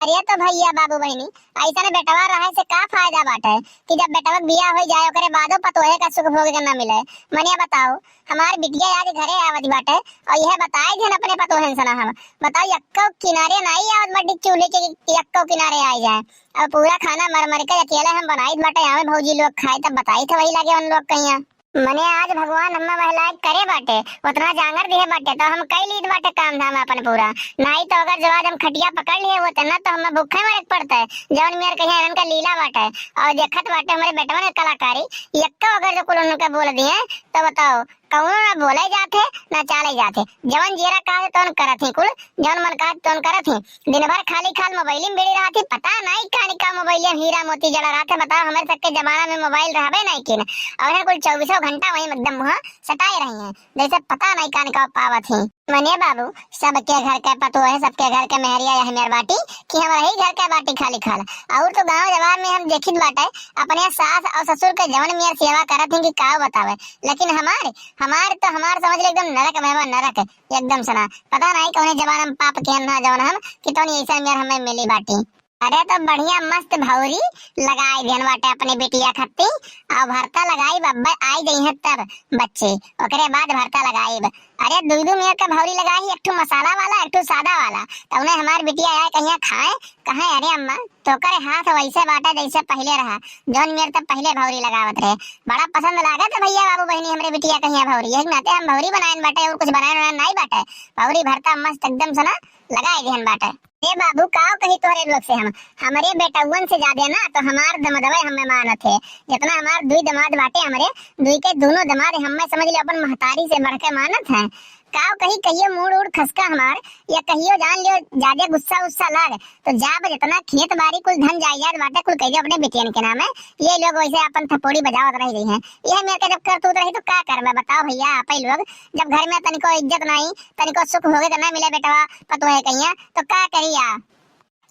अरे तो भैया बाबू बहनी ऐसा ने बेटवा रहे से का फायदा बाटे कि जब बेटवा बियाह हो जाए ओकरे बादो पतोहे का सुख भोग के ना मिले। मनिया बताओ हमार बिटिया आज घरे आवत बाटे और यह बताए जन अपने पतोहन सना हम बताओ यक्को किनारे नहीं आवत बड़ी चूल्हे के यक्को किनारे आ जाए। अब पूरा खाना मर मर के अकेले हम बनाई बाटे आवे भौजी लोग खाए तब बताई था वही लगे उन लोग कहिया मने आज भगवान हम्मा महिला करे बाटे उतना जांगर दिए बाटे तो हम कई लीद बाटे काम धाम अपन पूरा नहीं तो अगर जवाब हम खटिया पकड़ लिए होते ना तो हमें भूखे मरे पड़ता है जवन मेरे कहीं इनका का लीला बाटे और देखत बाटे हमारे बेटवा ने कलाकारी यक्का अगर जो कुल उनके बोल दिए तो बताओ कौन ना बोले जाते ना चाले जाते जवन जीरा कहा तो करत ही कुल जवन मन कहा तो करत ही दिन भर खाली खाल मोबाइल में बेड़ी रहती पता नहीं कहानी का मोबाइल में हीरा मोती जड़ा रहते बताओ हमारे तक के जमाना में मोबाइल रहबे नहीं किन और कुल 24 घंटा वही एकदम मुँह सटाए रही हैं जैसे पता नहीं कहानी का पावत ही। मने बाबू सबके घर के पतो है सबके घर के मेहरिया है मेर बाटी कि हमारा ही घर के बाटी खाली खाल और तो गांव जवाब में हम देखित बाटे अपने सास और ससुर के जवन मेर सेवा करत हैं कि का बतावे लेकिन हमारे हमार समझ ले एकदम नरक में नरक एकदम सना पता नहीं कौन जमाना में पाप के ना जवन हम कि तो ऐसा मेर हमें मिली बाटी। अरे तो बढ़िया मस्त भौरी लगाई देन बाटे अपनी बेटिया खत्ती और भरता लगाई बब्बा आई गई है तब बच्चे ओकरे बाद भरता लगाई। अरे दूधू में का भौरी लगाई एक ठो मसाला वाला एक ठो सादा वाला तो उन्हें हमार बिटिया आए कहीं खाए कहे अरे अम्मा तो करे हाथ वैसे बाटा जैसे पहले रहा जौन मेरे तब पहले भौरी लगावत रहे बड़ा पसंद लागा तो भैया बाबू बहनी हमारे बिटिया कहीं भौरी एक नाते हम भौरी बनाए बाटे और कुछ बनाए नहीं बाटे भौरी भरता मस्त एकदम सना लगाए देन बाटे। ए बाबू काओ कही तोहरे लोग से हम हमारे बेटवन से ज्यादा ना तो हमार दमदवे हमें मानत है जितना हमार दुई दमाद बाटे हमारे दुई के दोनों दमाद हमें समझ ले अपन महतारी से बढ़ के मानत है काओ कही कहियो मूड उड़ खसका हमार या कहियो जान लियो ज्यादा गुस्सा उस्सा लग तो जाब जितना खेत बाड़ी कुल धन जायदाद बाटे कुल कहियो अपने बेटियन के नाम है ये लोग वैसे अपन थपोड़ी बजावत रह गई हैं यह मेरे के जब करतूत रही तो क्या करबे बताओ भैया आप ही लोग जब घर में तनिको इज्जत नहीं तनिको सुख होगे तो ना मिले बेटवा पतो है कहिया तो क्या करिया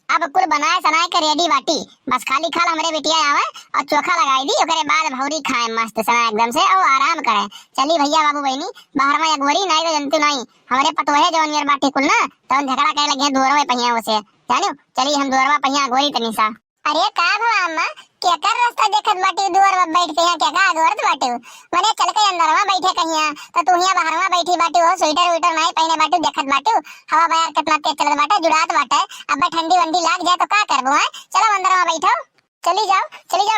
अब कुल बनाए सनाए के रेडी बाटी बस खाली खाल हमारे बेटिया आवे और चोखा लगाई दी ओकरे बाद भौरी खाए मस्त सना एकदम से और आराम करे। चली भैया बाबू बहनी बाहर में अगवरी नहीं तो जनतु नहीं हमारे पतोहे जवन मेर बाटी कुल ना तो झगड़ा करे लगे दोरवा पहिया से जानो चली हम दोरवा पहिया अगवरी तनिसा। अरे का भवा अम्मा क्या कर रास्ता देखत बाटी दुआर में बैठ के क्या का अगवरत बाटी मने चल के अंदरवा बैठे कहिया तो तू हिया बाहरवा बैठी बाटी हो स्वेटर वेटर नहीं पहने बाटी देखत बाटी हवा बाहर कितना तेज चलत बाटे जुड़ात बाटे अब ठंडी वंडी लाग जाए तो का करबो है चलो अंदरवा बैठो चली जाओ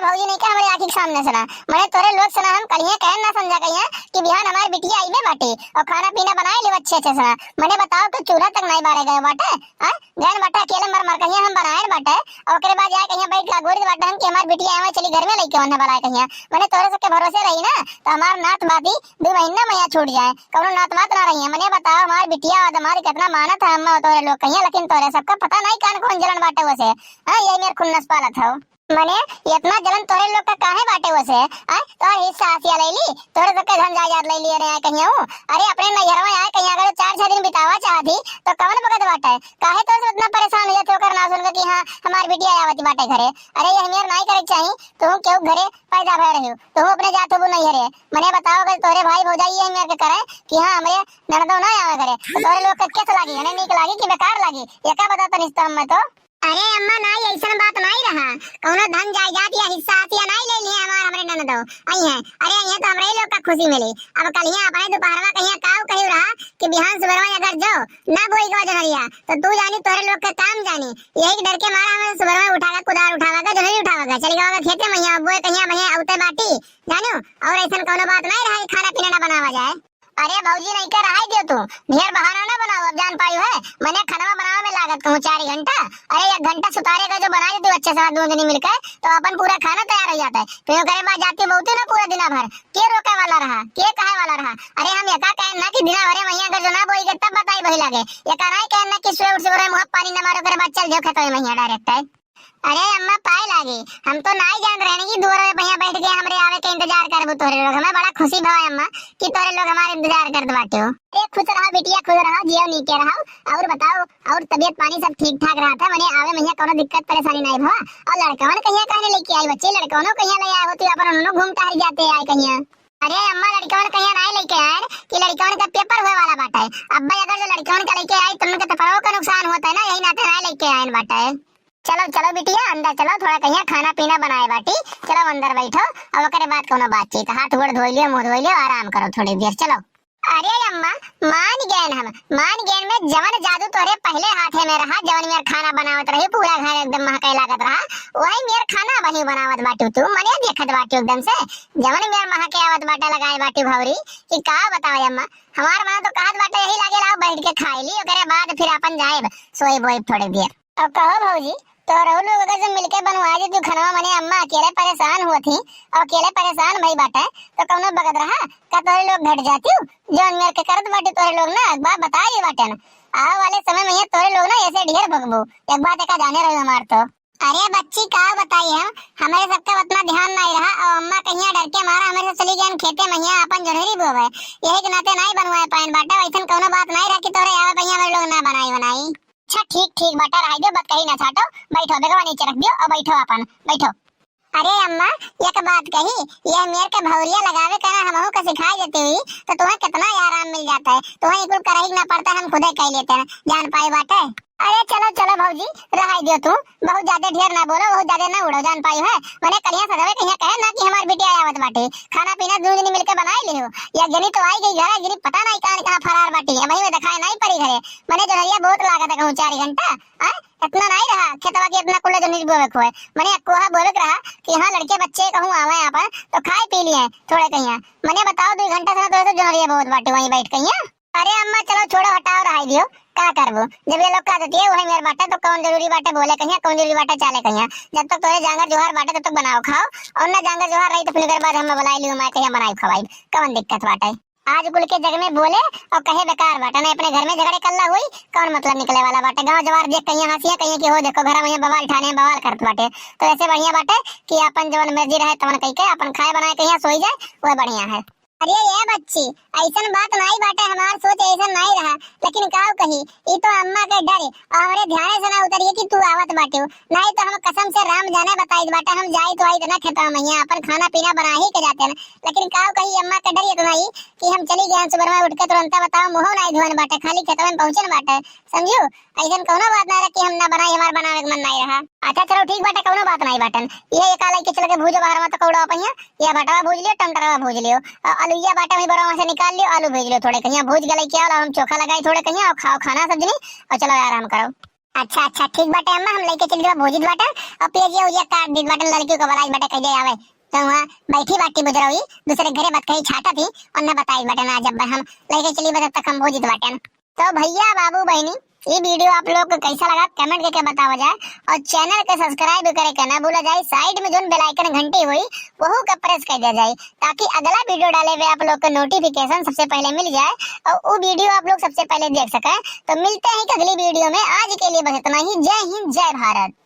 भौजी नहीं क्या हमारे आंखी के सामने सुना मैंने तोरे लोग सुना हम कलिए कह ना समझा कहिए कि बिहान हमारी बिटिया आई में बाटी और खाना पीना बनाए ले अच्छे अच्छे सुना मैंने बताओ कि चूल्हा तक नहीं बारे गए बाटे गैन बाटा अकेले मर कहिए हम बनाए बाटे और ओकरे बाद जाए कहिए बैठ गोरी बाटे हम कि हमारी बिटिया आवे चली घर में लेके आने वाला कहिए मैंने तोरे सबके भरोसे रही ना तो हमार नात बाती 2 महीना में छूट जाए कौनो नात बात ना रही है मैंने बताओ हमारी बिटिया और हमारी कितना मानत है हम तोरे लोग कहिए लेकिन तोरे सबका पता नहीं कौन जलन बाटे वैसे ये मेरे खुन्नस पालत हो मने इतना जलन तोरे लोग का काहे बाटे वैसे तो हिस्सा आसिया ले ली तोरे सबके धन जायदाद ले लिए रे कहियो अरे अपने नैहरवा आए कहीं अगर 4-6 दिन बितावा चाहती तो कवन बगत बाटे काहे तो इतना परेशान हो जाते ओकर ना सुन के कि हां हमारी बिटिया आवती बाटे घरे अरे ये मेर नहीं करे चाहिए तू क्यों घरे पैदा भय रही हो तू अपने जात हो नहीं हरे मने बताओ अगर तोरे भाई भौजाई ये मेरे के करे कि हां हमरे ननदो ना आवे घरे तो तोरे लोग के कैसे लागी हने नीक लागी कि बेकार लागी ये का बता तनिस तो हम तो। अरे अम्मा नहीं ऐसा बात नहीं रहा कौनो धन जायदाद या हिस्सा आसिया नहीं ले लिए हमरे ननदो आई है अरे ये तो हमरे लोग का खुशी मिली अब कल ही अपने दोपहरवा कहिया काऊ कहियो रहा कि बिहान सुबहवा अगर जाओ ना बोई गो जनरिया तो तू जानी तोरे लोग का काम जानी यही डर के मारा हमें सुबहवा उठागा कुदार उठावागा जनरी उठावागा चली गवागा खेते मैया बोए कहिया भैया औते बाटी जानो और ऐसा कोनो बात नहीं रहा खाना पीना ना बनावा जाए। अरे भौजी नहीं कर रहा दियो तू ढेर बहाना ना बनाओ अब जान पाई है मैंने खाना बनाने में लागत कहूँ 4 घंटा अरे 1 घंटा सुतारे का जो बना देती अच्छे से 2 दिन मिलकर तो अपन पूरा खाना तैयार हो जाता है फिर घर बाद जाती बहुत ना पूरा दिन भर के रोके वाला रहा के कहे वाला रहा अरे हम यका कहे ना कि दिना भरे मैया अगर जो ना बोई तब बताई वही लागे यका नहीं कहे ना कि सुबह उठ से मुंह पानी न मारो कर बाद चल जाओ खेत मैया डायरेक्ट है। अरे अम्मा पाए लागी हम तो नहीं जान रहे कि दूर में भैया बैठ के हमरे आवे के इंतजार करबो तोरे लोग हमें बड़ा खुशी भवा अम्मा कि तोरे लोग हमारे इंतजार कर दबाते हो। ए खुश रहो बिटिया खुश रहो जियो नीके रहो और बताओ और तबीयत पानी सब ठीक ठाक रहा था मैंने आवे भैया कोनो दिक्कत परेशानी नहीं भवा और लड़कवन कहिया कहने लेके आई बच्चे लड़कवनो कहिया ले आए होती अपन उन्होंने घूम टहल जाते आए कहिया। अरे अम्मा लड़कवन कहिया नहीं लेके आए कि लड़कवन का पेपर हुए वाला बाटा है अब्बा अगर जो लड़कवन का लेके आई तुम के तो पढ़ो का नुकसान होता है ना यही नाते नहीं लेके आए बाटा है। चलो चलो बिटिया अंदर चलो, थोड़ा कहीं खाना पीना बनाए बाटी। चलो अंदर बैठो और ओकरे बाद कोनो बातचीत, हाथ गोड़ धो लियो, मुंह धो लियो, आराम करो थोड़ी देर। चलो। अरे अम्मा मान गए हम, मान गए में जवन जादू तोरे पहले हाथे में रहा, जवन मेर खाना बनावत रही, पूरा घर एकदम महके लागत रहा, वही मेर खाना वही बनावत बाटू तू, मने देखत बाटू एकदम से जवन मेर महके आवत बाटे लगाए बाटू भौरी कि का बताओ अम्मा। हमार मां तो कहत बाटे यही लागे लाओ बैठ के खाई ली, ओकरे बाद फिर अपन जाए सोई बोई थोड़ी देर। अब कहो भौजी तो रहो लोग अगर सब मिलके बनवा दे तू खाना, मने अम्मा अकेले परेशान हुआ थी और अकेले परेशान भई बाटे तो कौनो बगत रहा का तोरे लोग घट जाती जोन मेरे के करत बाटे तोरे लोग ना। एक बात बताइए बाटे ना, आवे वाले समय में ये तोरे लोग ना ऐसे ढेर भगबू, एक बात एक जाने रहे हमार तो। अरे बच्ची का बताई हम, हमारे सबका उतना ध्यान नहीं रहा और अम्मा कहिया डर के मारा हमारे से चली गई खेते महिया अपन जनहरी बोवे, यही के नाते नहीं बनवाए पाइन बाटे। वैसन कोनो बात नहीं रखी तोरे आवे पहिया मेरे लोग ना बनाई। अच्छा ठीक ठीक बेटा रह दो, बात कही ना छाटो, बैठो बेगवा नीचे रख दियो और बैठो अपन बैठो। अरे अम्मा एक बात कही, ये मेरे के भौरिया लगावे करना हमहू का सिखाई देती हुई तो तुम्हें कितना आराम मिल जाता है, तुम्हें इकुल करही ना पड़ता, हम खुदे कह लेते हैं जान पाई बाटे। अरे चलो चलो भौजी रह दियो, तू बहुत ज्यादा ढेर ना बोलो, बहुत ज्यादा ना उड़ो, जान पाई है मैंने कलिया सजावे कहिया कहे ना कि हमारी बिटिया आवत बाटे, खाना पीना दोनों जनी मिलके बनाए लियो। या जनी तो आई गई घर, जनी पता नहीं कहां फरार बाटी है, वही में दिखाई नहीं पड़ी घरे, मैंने जनरिया बहुत लागत है कहूं 4 घंटा इतना नहीं रहा खेतवा के इतना कुल्ले जनी बोवे खोए, मैंने कोहा बोले रहा कि हां लड़के बच्चे कहूं आवे यहां पर तो खाए पी लिए थोड़े कहिया, मैंने बताओ 2 घंटा से तो जनरिया बहुत बाटे वहीं बैठ कहिया। अरे अम्मा चलो छोड़ो हटाओ रह दियो, का करबो जब ये लोग का देती है वही मेरे बाटे तो कौन जरूरी बाटे बोले कहिया, कौन जरूरी बाटे चाले कहिया। जब तक तोरे जांगर जोहार बाटे तब तक बनाओ खाओ, और ना जांगर जोहार रही तो फिर के बाद हम बुलाई लियो मैं कहिया बनाई खवाई, कौन दिक्कत बाटे। आज कुल के जग में बोले और कहे बेकार बाटे ना, अपने घर में झगड़े कल्ला हुई कौन मतलब निकले वाला बाटे। गांव जवार देख कहिया हंसिया कहिया कि हो देखो घर में बवाल ठाने बवाल करत बाटे, तो ऐसे बढ़िया बाटे कि अपन जवन मर्जी रहे तवन कह के अपन खाए बनाए कहिया सोई जाए, वो बढ़िया है। अरे ये बच्ची ऐसन बात नहीं बाटे, हमार सोच ऐसा नहीं रहा, लेकिन काव कही ई तो अम्मा के डर और हमरे ध्यान से ना उतरिए कि तू आवत बाटे, नहीं तो हम कसम से राम जाने बताई बाटे हम जाई तो आई इतना खेतवा मैया अपन खाना पीना बना ही के जाते ना, लेकिन काव कही अम्मा के डर इतना ही कि हम चली गए सुबह में उठ के तुरंत बताओ मुंह नहीं धोन बाटे, खाली खेतवा में पहुंचन बाटे, समझू ऐसन कोनो बात ना रखी हम ना बनाई, हमार बनावे के मन नहीं रहा। अच्छा चलो ठीक बाटे कोनो बात नहीं बाटन, ये काला के चल के भूजो बाहर में तो कौड़ा पहिया, ये भटवा भूज लियो टमाटरवा भूज लियो, आलूया बाटा में बरवा से निकाल लियो, आलू भेज लियो थोड़े कहिया भूज गले क्या हम चोखा लगाई थोड़े कहिया और खाओ खाना सब्जी और चलो आराम करो। अच्छा अच्छा ठीक बाटे अम्मा हम लेके चल दियो भूजित बाटा और पेजिया उजिया काट दी बाटन, लड़कियों को बलाई बाटे कह दे आवे तो वहां बैठी बाटी बुजरौई दूसरे घरे बात कही छाटा थी और न बताई बाटे ना, जब हम लेके चली बजे तक हम भूजित बाटन। तो भैया बाबू बहनी ये वीडियो आप लोग को कैसा लगा कमेंट करके बताओ जाए, और चैनल के सब्सक्राइब करे के ना भूला जाए, साइड में जो बेल आइकन घंटी हुई वहू का प्रेस कर दिया जाए ताकि अगला वीडियो डाले हुए आप लोग को नोटिफिकेशन सबसे पहले मिल जाए और वो वीडियो आप लोग सबसे पहले देख सके। तो मिलते हैं अगली वीडियो में, आज के लिए बस इतना ही। जय हिंद जय भारत।